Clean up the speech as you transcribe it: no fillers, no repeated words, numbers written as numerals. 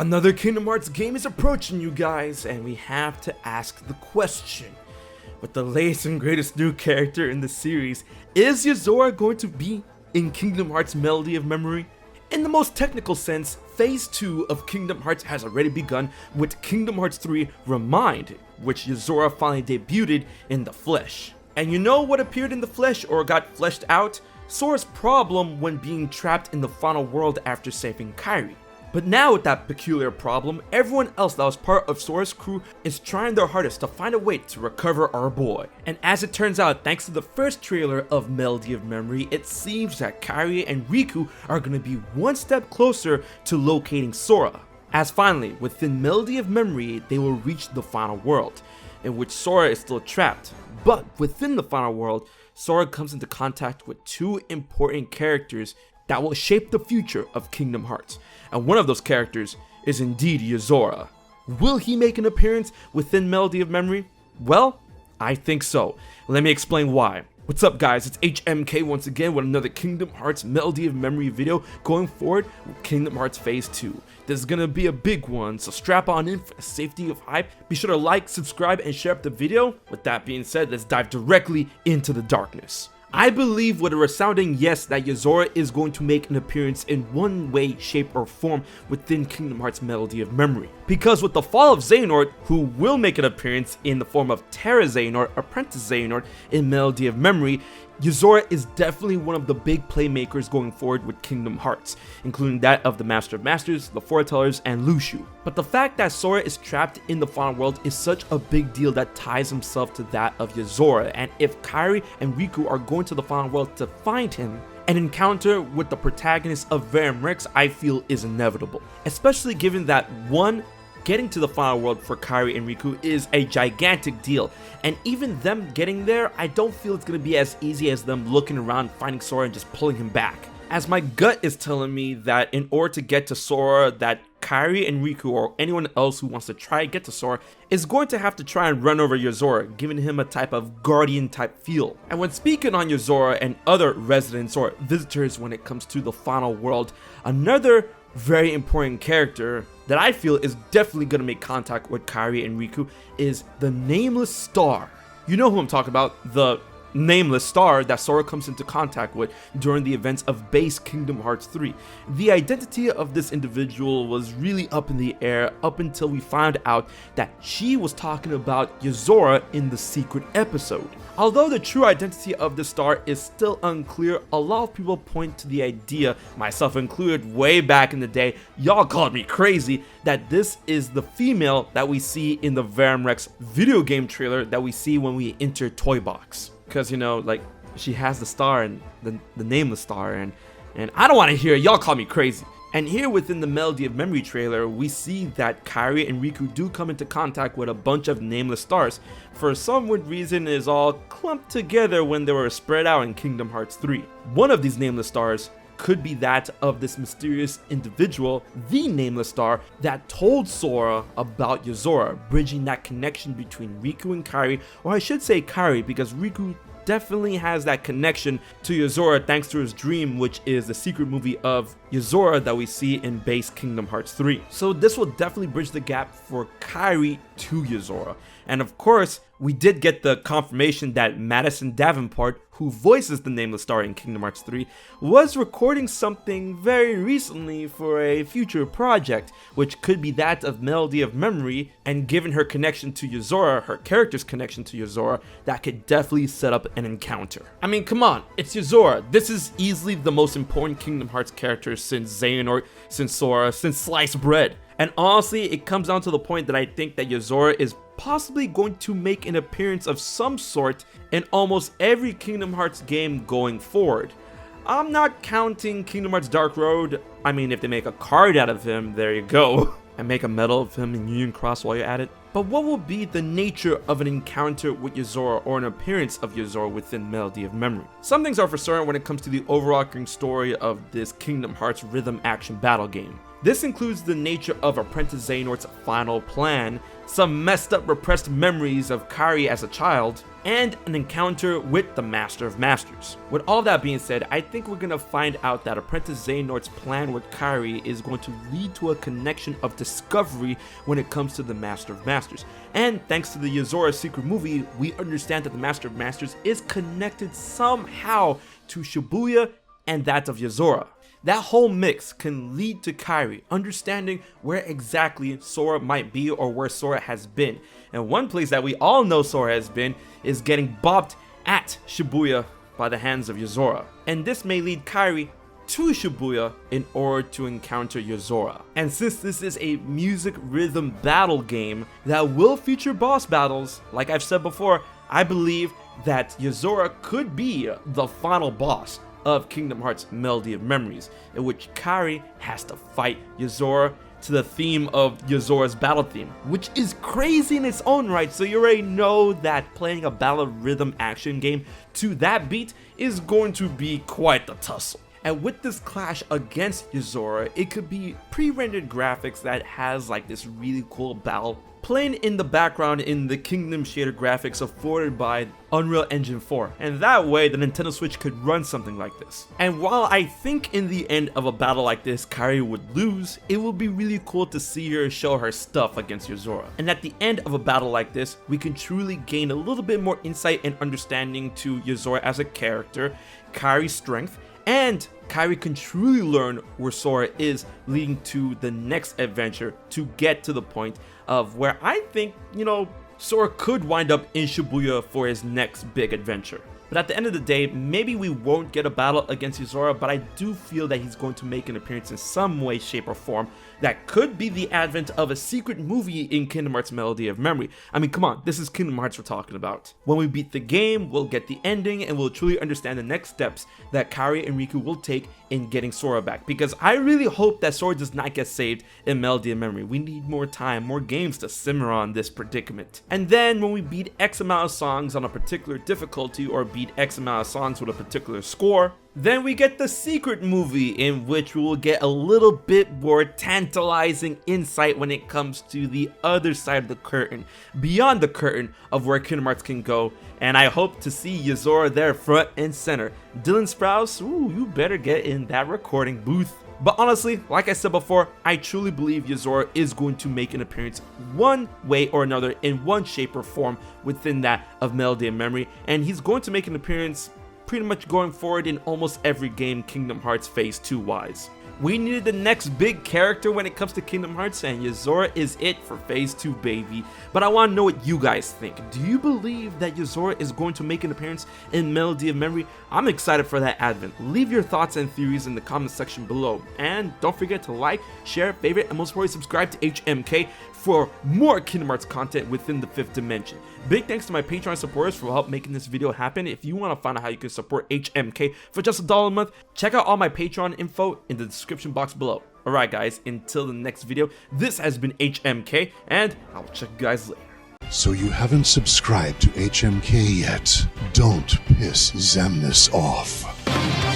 Another Kingdom Hearts game is approaching, you guys, and we have to ask the question. With the latest and greatest new character in the series, is Yozora going to be in Kingdom Hearts Melody of Memory? In the most technical sense, Phase 2 of Kingdom Hearts has already begun with Kingdom Hearts 3 Remind, which Yozora finally debuted in the flesh. And you know what appeared in the flesh or got fleshed out? Sora's problem when being trapped in the final world after saving Kairi. But now with that peculiar problem, everyone else that was part of Sora's crew is trying their hardest to find a way to recover our boy. And as it turns out, thanks to the first trailer of Melody of Memory, it seems that Kairi and Raikou are going to be one step closer to locating Sora. As finally, within Melody of Memory, they will reach the final world, in which Sora is still trapped. But within the final world, Sora comes into contact with two important characters that will shape the future of Kingdom Hearts, and one of those characters is indeed Yozora. Will he make an appearance within Melody of Memory? Well, I think so. Let me explain why. What's up guys, it's HMK once again with another Kingdom Hearts Melody of Memory video going forward with Kingdom Hearts Phase 2. This is gonna be a big one, so strap on in for the safety of hype. Be sure to like, subscribe, and share up the video. With that being said, let's dive directly into the darkness. I believe with a resounding yes that Yozora is going to make an appearance in one way, shape, or form within Kingdom Hearts Melody of Memory. Because with the fall of Xehanort, who will make an appearance in the form of Terra Xehanort, Apprentice Xehanort in Melody of Memory, Yozora is definitely one of the big playmakers going forward with Kingdom Hearts, including that of the Master of Masters, the Foretellers, and Luxu. But the fact that Sora is trapped in the final world is such a big deal that ties himself to that of Yozora, and if Kairi and Raikou are going to the final world to find him, an encounter with the protagonist of Verum Rex I feel is inevitable, especially given that one, getting to the final world for Kairi and Raikou is a gigantic deal, and even them getting there, I don't feel it's going to be as easy as them looking around, finding Sora and just pulling him back. As my gut is telling me that in order to get to Sora, that Kairi and Raikou or anyone else who wants to try to get to Sora is going to have to try and run over Yozora, giving him a type of guardian type feel. And when speaking on Yozora and other residents or visitors when it comes to the final world, another very important character that I feel is definitely going to make contact with Kairi and Raikou is the Nameless Star. You know who I'm talking about, the Nameless Star that Sora comes into contact with during the events of base Kingdom Hearts 3. The identity of this individual was really up in the air up until we found out that she was talking about Yozora in the secret episode. Although the true identity of the star is still unclear, a lot of people point to the idea, myself included way back in the day, y'all called me crazy, that this is the female that we see in the Verum Rex video game trailer that we see when we enter Toy Box. Because, you know, like, she has the star and the Nameless Star, and I don't want to hear y'all call me crazy. And here within the Melody of Memory trailer, we see that Kairi and Raikou do come into contact with a bunch of Nameless Stars. For some weird reason, it is all clumped together when they were spread out in Kingdom Hearts 3. One of these Nameless Stars could be that of this mysterious individual, the Nameless Star, that told Sora about Yozora, bridging that connection between Raikou and Kairi, or I should say Kairi, because Raikou definitely has that connection to Yozora thanks to his dream, which is the secret movie of Yozora that we see in base Kingdom Hearts 3. So this will definitely bridge the gap for Kairi to Yozora. And of course, we did get the confirmation that Madison Davenport, who voices the Nameless Star in Kingdom Hearts 3, was recording something very recently for a future project, which could be that of Melody of Memory, and given her connection to Yozora, her character's connection to Yozora, that could definitely set up an encounter. I mean, come on, it's Yozora. This is easily the most important Kingdom Hearts character since Xehanort, since Sora, since sliced bread. And honestly, it comes down to the point that I think that Yozora is possibly going to make an appearance of some sort in almost every Kingdom Hearts game going forward. I'm not counting Kingdom Hearts Dark Road. I mean, if they make a card out of him, there you go. And make a medal of him in Union Cross while you're at it. But what will be the nature of an encounter with Yozora or an appearance of Yozora within Melody of Memory? Some things are for certain when it comes to the overarching story of this Kingdom Hearts rhythm action battle game. This includes the nature of Apprentice Xehanort's final plan, some messed up repressed memories of Kairi as a child, and an encounter with the Master of Masters. With all that being said, I think we're gonna find out that Apprentice Xehanort's plan with Kairi is going to lead to a connection of discovery when it comes to the Master of Masters. And thanks to the Yozora secret movie, we understand that the Master of Masters is connected somehow to Shibuya and that of Yozora. That whole mix can lead to Kairi understanding where exactly Sora might be or where Sora has been. And one place that we all know Sora has been is getting bopped at Shibuya by the hands of Yozora. And this may lead Kairi to Shibuya in order to encounter Yozora. And since this is a music rhythm battle game that will feature boss battles, like I've said before, I believe that Yozora could be the final boss of Kingdom Hearts Melody of Memories, in which Kairi has to fight Yozora to the theme of Yozora's battle theme, which is crazy in its own right, so you already know that playing a battle rhythm action game to that beat is going to be quite the tussle. And with this clash against Yozora, it could be pre-rendered graphics that has like this really cool battle playing in the background in the Kingdom shader graphics afforded by Unreal Engine 4, and that way the Nintendo Switch could run something like this. And while I think in the end of a battle like this Kairi would lose, it will be really cool to see her show her stuff against Yozora. And at the end of a battle like this, we can truly gain a little bit more insight and understanding to Yozora as a character, Kairi's strength, and Kairi can truly learn where Sora is, leading to the next adventure to get to the point of where I think, Sora could wind up in Shibuya for his next big adventure. But at the end of the day, maybe we won't get a battle against Yozora, but I do feel that he's going to make an appearance in some way, shape, or form that could be the advent of a secret movie in Kingdom Hearts Melody of Memory. I mean, come on, this is Kingdom Hearts we're talking about. When we beat the game, we'll get the ending and we'll truly understand the next steps that Kairi and Raikou will take in getting Sora back. Because I really hope that Sora does not get saved in Melody of Memory. We need more time, more games to simmer on this predicament. And then when we beat X amount of songs on a particular difficulty or beat X amount of songs with a particular score, then we get the secret movie in which we will get a little bit more tantalizing insight when it comes to the other side of the curtain, beyond the curtain of where Kingdom Hearts can go, and I hope to see Yozora there front and center. Dylan Sprouse, ooh, you better get in that recording booth. But honestly, like I said before, I truly believe Yozora is going to make an appearance one way or another in one shape or form within that of Melody of Memory, and he's going to make an appearance pretty much going forward in almost every game Kingdom Hearts Phase 2 wise. We needed the next big character when it comes to Kingdom Hearts, and Yozora is it for Phase 2, baby. But I want to know what you guys think. Do you believe that Yozora is going to make an appearance in Melody of Memory? I'm excited for that advent. Leave your thoughts and theories in the comment section below. And don't forget to like, share, favorite, and most importantly subscribe to HMK for more Kingdom Hearts content within the 5th dimension. Big thanks to my Patreon supporters for help making this video happen. If you want to find out how you can support HMK for just $1 a month, check out all my Patreon info in the description box below. Alright guys, until the next video, this has been HMK, and I'll check you guys later. So you haven't subscribed to HMK yet? Don't piss Xemnas off.